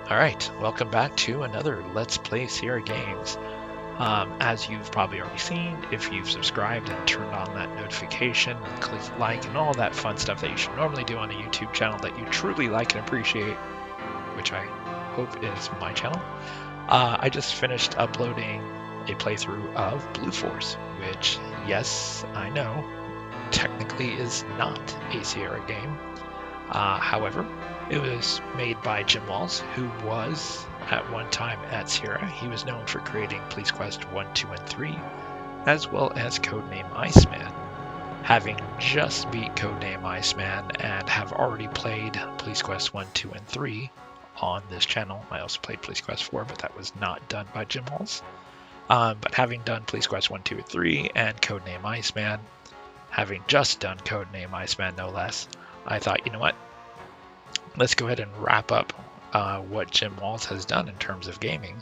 Alright, welcome back to another Let's Play Sierra Games. As you've probably already seen, if you've subscribed and turned on that notification and clicked like and all that fun stuff that you should normally do on a YouTube channel that you truly like and appreciate, which I hope is my channel, I just finished uploading a playthrough of Blue Force, which, yes, I know, technically is not a Sierra game. However, it was made by Jim Walls, who was at one time at Sierra. He was known for creating Police Quest 1, 2, and 3, as well as Codename Iceman. Having just beat Codename Iceman and have already played Police Quest 1, 2, and 3 on this channel. I also played Police Quest 4, but that was not done by Jim Walls. But having done Police Quest 1, 2, and 3 and Codename Iceman, having just done Codename Iceman no less, I thought, you know what? Let's go ahead and wrap up what Jim Walls has done in terms of gaming.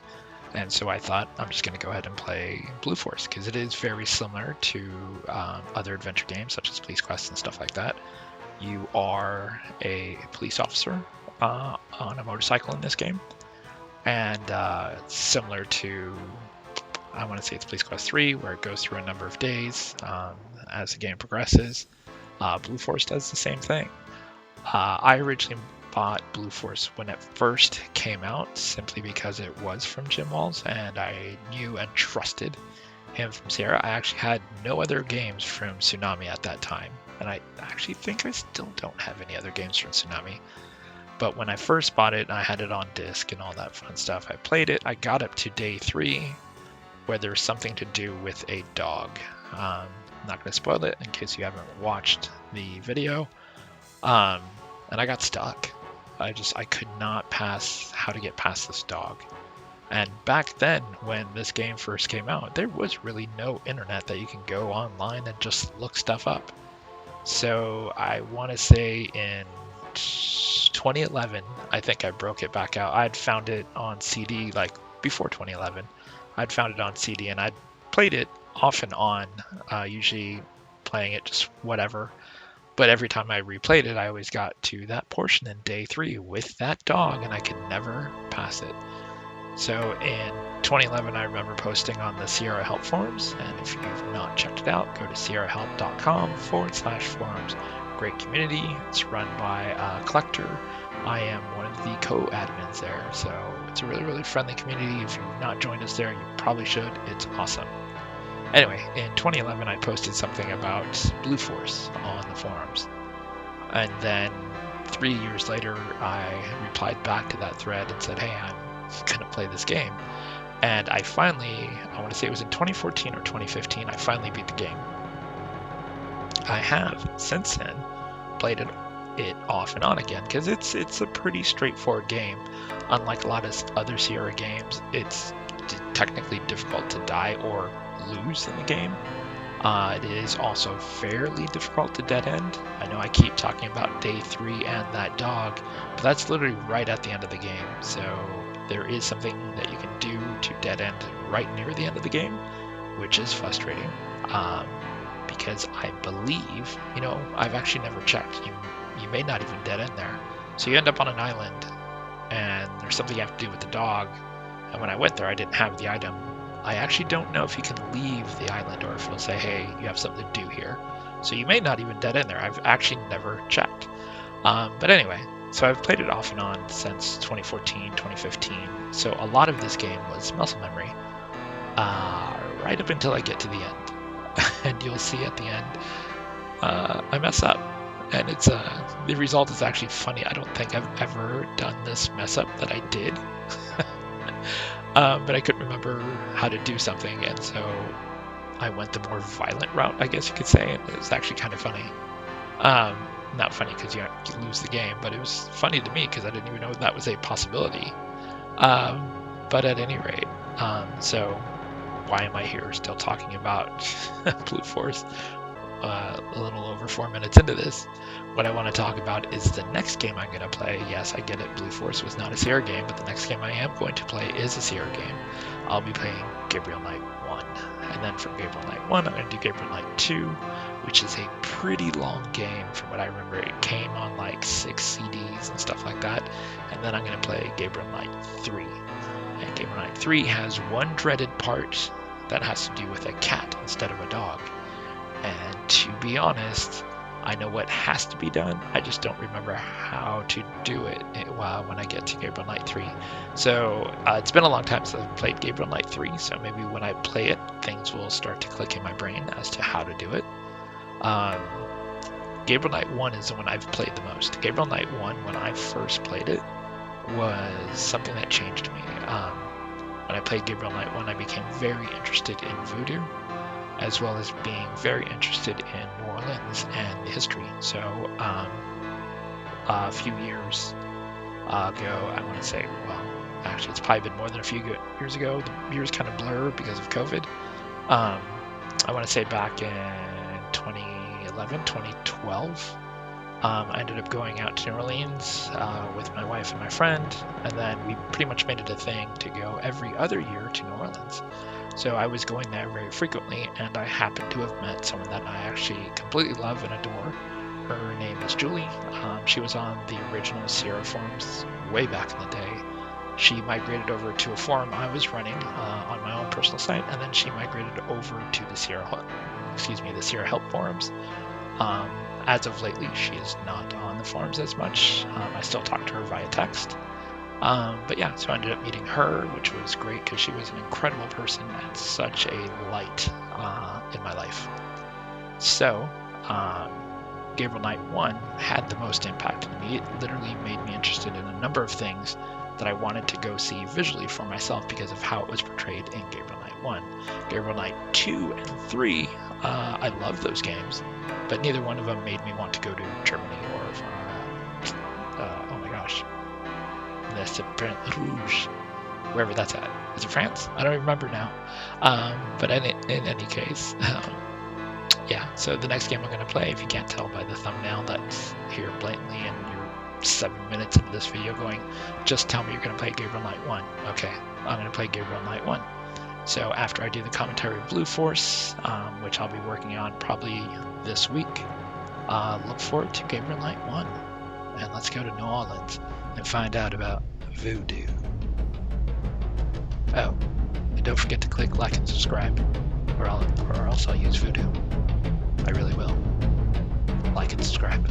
And so I thought I'm just going to go ahead and play Blue Force because it is very similar to other adventure games such as Police Quest and stuff like that. You are a police officer on a motorcycle in this game. And similar to, I want to say it's Police Quest 3, where it goes through a number of days as the game progresses. Blue Force does the same thing. I originally bought Blue Force when it first came out simply because it was from Jim Walls and I knew and trusted him from Sierra. I actually had no other games from Tsunami at that time, and I actually think I still don't have any other games from Tsunami. But when I first bought it, I had it on disc and all that fun stuff. I played it. I got up to day 3 where there's something to do with a dog. I'm not going to spoil it in case you haven't watched the video. And I got stuck. I could not pass how to get past this dog. And back then, when this game first came out, there was really no internet that you can go online and just look stuff up. So I want to say in 2011, I think I broke it back out. I'd found it on CD like before 2011. I'd found it on CD and I'd played it off and on, usually playing it just whatever. But every time I replayed it, I always got to that portion in day 3 with that dog, and I could never pass it. So in 2011, I remember posting on the Sierra Help forums, and if you've not checked it out, go to sierrahelp.com/forums. Great community. It's run by Collector. I am one of the co-admins there, so it's a really, really friendly community. If you've not joined us there, you probably should. It's awesome. Anyway, in 2011, I posted something about Blue Force on the forums. And then 3 years later, I replied back to that thread and said, hey, I'm going to play this game. And I finally, I want to say it was in 2014 or 2015, I finally beat the game. I have, since then, played it off and on again, because it's a pretty straightforward game. Unlike a lot of other Sierra games, it's technically difficult to die or lose in the game. It is also fairly difficult to dead end. I know I keep talking about day 3 and that dog, but that's literally right at the end of the game. So there is something that you can do to dead end right near the end of the game, which is frustrating. Because I believe, I've actually never checked. You may not even dead end there. So you end up on an island, and there's something you have to do with the dog. And when I went there, I didn't have the item. I actually don't know if you can leave the island or if it'll say, hey, you have something to do here. So you may not even dead in there. I've actually never checked. But anyway, so I've played it off and on since 2014, 2015. So a lot of this game was muscle memory, right up until I get to the end. And you'll see at the end, I mess up. And it's the result is actually funny. I don't think I've ever done this mess up that I did. But I couldn't remember how to do something, and so I went the more violent route, I guess you could say. And it was actually kind of funny. Not funny because you lose the game, but it was funny to me because I didn't even know that was a possibility. But at any rate, so why am I here still talking about Blue Force? A little over 4 minutes into this, what I want to talk about is the next game I'm going to play. Yes, I get it, Blue Force was not a Sierra game, but the next game I am going to play is a Sierra game. I'll be playing Gabriel Knight 1, and then from Gabriel Knight 1, I'm going to do Gabriel Knight 2, which is a pretty long game from what I remember. It came on like 6 CDs and stuff like that. And then I'm going to play Gabriel Knight 3. And Gabriel Knight 3 has one dreaded part that has to do with a cat instead of a dog. And to be honest, I know what has to be done. I just don't remember how to do it when I get to Gabriel Knight 3. So it's been a long time since I've played Gabriel Knight 3, so maybe when I play it, things will start to click in my brain as to how to do it. Gabriel Knight 1 is the one I've played the most. Gabriel Knight 1, when I first played it, was something that changed me. When I played Gabriel Knight 1, I became very interested in voodoo, as well as being very interested in New Orleans and the history. So a few years ago, I want to say, well, actually it's probably been more than a few years ago. The years kind of blur because of COVID. I want to say back in 2011, 2012, I ended up going out to New Orleans with my wife and my friend, and then we pretty much made it a thing to go every other year to New Orleans. So I was going there very frequently, and I happened to have met someone that I actually completely love and adore. Her name is Julie. She was on the original Sierra forums way back in the day. She migrated over to a forum I was running on my own personal site, and then she migrated over to the Sierra Help forums. As of lately, she is not on the forums as much. I still talk to her via text. But yeah, so I ended up meeting her, which was great because she was an incredible person and such a light in my life. So, Gabriel Knight 1 had the most impact on me. It literally made me interested in a number of things that I wanted to go see visually for myself because of how it was portrayed in Gabriel Knight 1. Gabriel Knight 2 and 3, I love those games, but neither one of them made me want to go to Germany or, oh my gosh, Les Rouge, wherever that's at. Is it France? I don't even remember now. But in any case, yeah, so the next game I'm going to play, if you can't tell by the thumbnail that's here blatantly and you're 7 minutes into this video going, just tell me you're going to play Gabriel Knight 1. Okay, I'm going to play Gabriel Knight 1. So after I do the commentary of Blue Force, which I'll be working on probably this week, look forward to Gabriel Knight 1. And let's go to New Orleans and find out about voodoo. Oh, and don't forget to click like and subscribe, or else I'll use voodoo. I really will. Like and subscribe.